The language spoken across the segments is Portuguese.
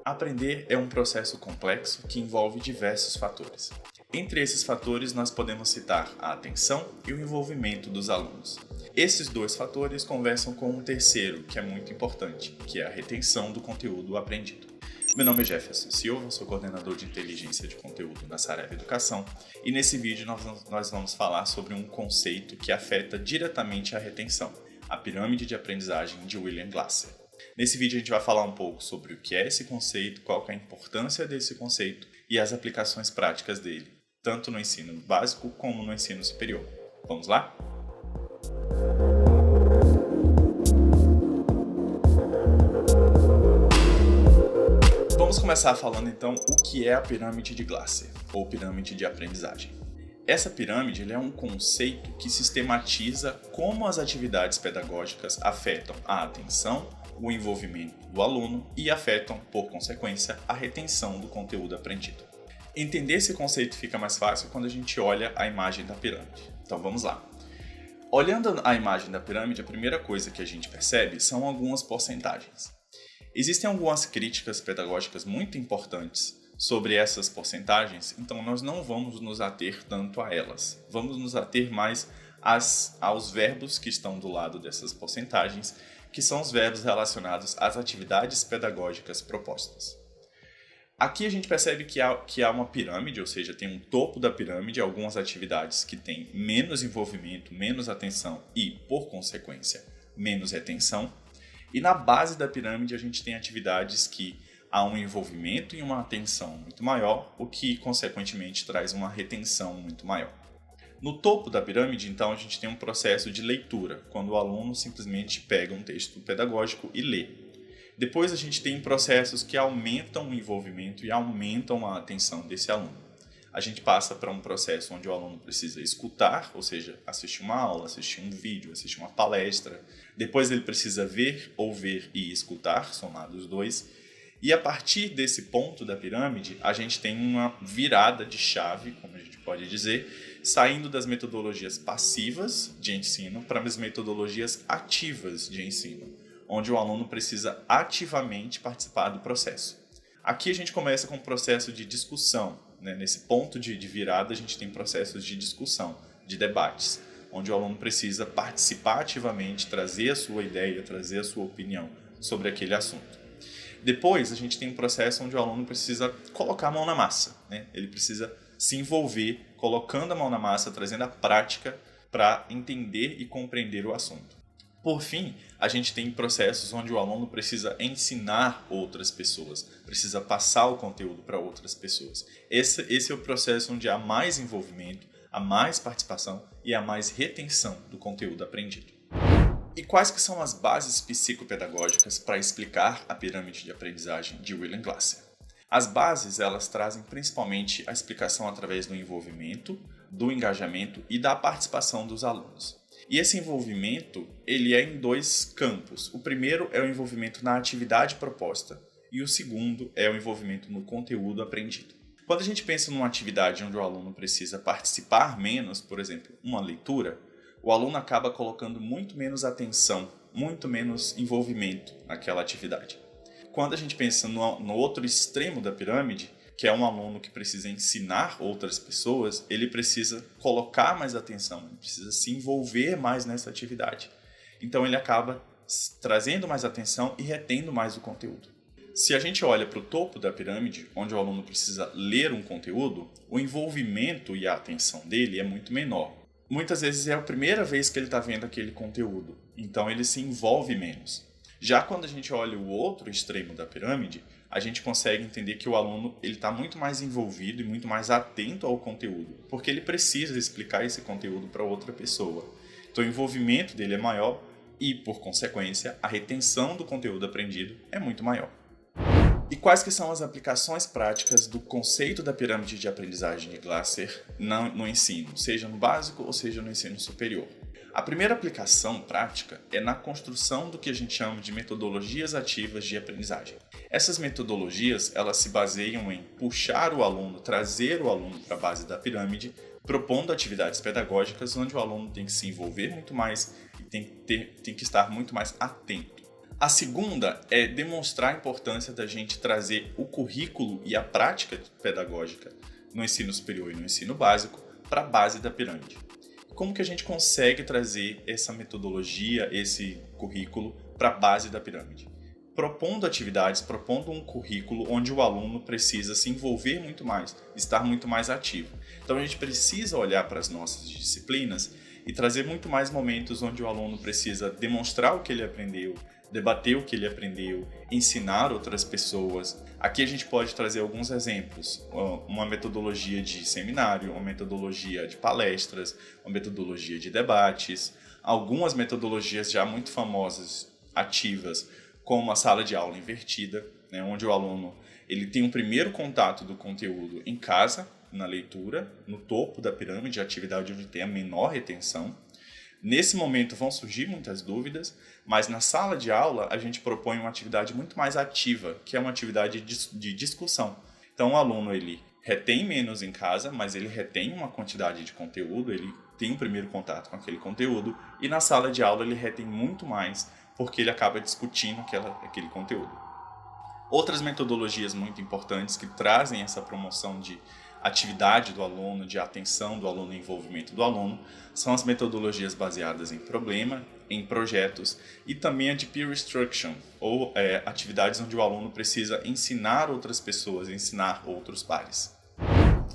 Aprender é um processo complexo que envolve diversos fatores. Entre esses fatores, nós podemos citar a atenção e o envolvimento dos alunos. Esses dois fatores conversam com um terceiro, que é muito importante, que é a retenção do conteúdo aprendido. Meu nome é Jefferson Silva, sou coordenador de inteligência de conteúdo na Saraiva Educação e nesse vídeo nós vamos falar sobre um conceito que afeta diretamente a retenção, a pirâmide de aprendizagem de William Glasser. Nesse vídeo a gente vai falar um pouco sobre o que é esse conceito, qual que é a importância desse conceito e as aplicações práticas dele, tanto no ensino básico como no ensino superior. Vamos lá? Vamos começar falando então o que é a pirâmide de Glasser, ou pirâmide de aprendizagem. Essa pirâmide é um conceito que sistematiza como as atividades pedagógicas afetam a atenção, o envolvimento do aluno e afetam, por consequência, a retenção do conteúdo aprendido. Entender esse conceito fica mais fácil quando a gente olha a imagem da pirâmide. Então vamos lá. Olhando a imagem da pirâmide, a primeira coisa que a gente percebe são algumas porcentagens. Existem algumas críticas pedagógicas muito importantes sobre essas porcentagens, então nós não vamos nos ater tanto a elas. Vamos nos ater mais aos verbos que estão do lado dessas porcentagens, que são os verbos relacionados às atividades pedagógicas propostas. Aqui a gente percebe que há uma pirâmide, ou seja, tem um topo da pirâmide, algumas atividades que têm menos envolvimento, menos atenção e, por consequência, menos retenção. E na base da pirâmide a gente tem atividades que há um envolvimento e uma atenção muito maior, o que, consequentemente, traz uma retenção muito maior. No topo da pirâmide, então, a gente tem um processo de leitura, quando o aluno simplesmente pega um texto pedagógico e lê. Depois a gente tem processos que aumentam o envolvimento e aumentam a atenção desse aluno. A gente passa para um processo onde o aluno precisa escutar, ou seja, assistir uma aula, assistir um vídeo, assistir uma palestra. Depois ele precisa ver, ouvir e escutar, somados os dois. E a partir desse ponto da pirâmide, a gente tem uma virada de chave, como a gente pode dizer, saindo das metodologias passivas de ensino para as metodologias ativas de ensino, onde o aluno precisa ativamente participar do processo. Aqui a gente começa com um processo de discussão, né? Nesse ponto de virada a gente tem processos de discussão, de debates, onde o aluno precisa participar ativamente, trazer a sua ideia, trazer a sua opinião sobre aquele assunto. Depois a gente tem um processo onde o aluno precisa colocar a mão na massa, né? Ele precisa se envolver, colocando a mão na massa, trazendo a prática para entender e compreender o assunto. Por fim, a gente tem processos onde o aluno precisa ensinar outras pessoas, precisa passar o conteúdo para outras pessoas. Esse é o processo onde há mais envolvimento, há mais participação e há mais retenção do conteúdo aprendido. E quais que são as bases psicopedagógicas para explicar a pirâmide de aprendizagem de William Glasser? As bases, elas trazem principalmente a explicação através do envolvimento, do engajamento e da participação dos alunos. E esse envolvimento, ele é em dois campos. O primeiro é o envolvimento na atividade proposta e o segundo é o envolvimento no conteúdo aprendido. Quando a gente pensa numa atividade onde o aluno precisa participar menos, por exemplo, uma leitura, o aluno acaba colocando muito menos atenção, muito menos envolvimento naquela atividade. Quando a gente pensa no outro extremo da pirâmide, que é um aluno que precisa ensinar outras pessoas, ele precisa colocar mais atenção, ele precisa se envolver mais nessa atividade. Então ele acaba trazendo mais atenção e retendo mais o conteúdo. Se a gente olha para o topo da pirâmide, onde o aluno precisa ler um conteúdo, o envolvimento e a atenção dele é muito menor. Muitas vezes é a primeira vez que ele está vendo aquele conteúdo, então ele se envolve menos. Já quando a gente olha o outro extremo da pirâmide, a gente consegue entender que o aluno está muito mais envolvido e muito mais atento ao conteúdo, porque ele precisa explicar esse conteúdo para outra pessoa. Então o envolvimento dele é maior e, por consequência, a retenção do conteúdo aprendido é muito maior. E quais que são as aplicações práticas do conceito da pirâmide de aprendizagem de Glasser no ensino, seja no básico ou seja no ensino superior? A primeira aplicação prática é na construção do que a gente chama de metodologias ativas de aprendizagem. Essas metodologias, elas se baseiam em puxar o aluno, trazer o aluno para a base da pirâmide, propondo atividades pedagógicas onde o aluno tem que se envolver muito mais e tem que estar muito mais atento. A segunda é demonstrar a importância da gente trazer o currículo e a prática pedagógica no ensino superior e no ensino básico para a base da pirâmide. Como que a gente consegue trazer essa metodologia, esse currículo para a base da pirâmide? Propondo atividades, propondo um currículo onde o aluno precisa se envolver muito mais, estar muito mais ativo. Então a gente precisa olhar para as nossas disciplinas e trazer muito mais momentos onde o aluno precisa demonstrar o que ele aprendeu, debater o que ele aprendeu, ensinar outras pessoas. Aqui a gente pode trazer alguns exemplos, uma metodologia de seminário, uma metodologia de palestras, uma metodologia de debates, algumas metodologias já muito famosas, ativas, como a sala de aula invertida, né, onde o aluno ele tem um primeiro contato do conteúdo em casa, na leitura, no topo da pirâmide, a atividade onde tem a menor retenção. Nesse momento vão surgir muitas dúvidas, mas na sala de aula a gente propõe uma atividade muito mais ativa, que é uma atividade de discussão. Então o aluno ele retém menos em casa, mas ele retém uma quantidade de conteúdo, ele tem um primeiro contato com aquele conteúdo, e na sala de aula ele retém muito mais, porque ele acaba discutindo aquele conteúdo. Outras metodologias muito importantes que trazem essa promoção de atividade do aluno, de atenção do aluno, envolvimento do aluno, são as metodologias baseadas em problema, em projetos e também a de peer instruction, ou atividades onde o aluno precisa ensinar outras pessoas, ensinar outros pares.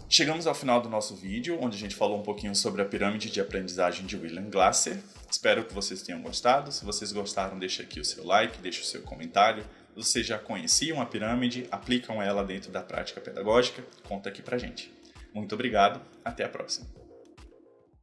Chegamos ao final do nosso vídeo, onde a gente falou um pouquinho sobre a pirâmide de aprendizagem de William Glasser. Espero que vocês tenham gostado. Se vocês gostaram, deixa aqui o seu like, deixa o seu comentário. Vocês já conheciam a pirâmide, aplicam ela dentro da prática pedagógica? Conta aqui pra gente. Muito obrigado, até a próxima.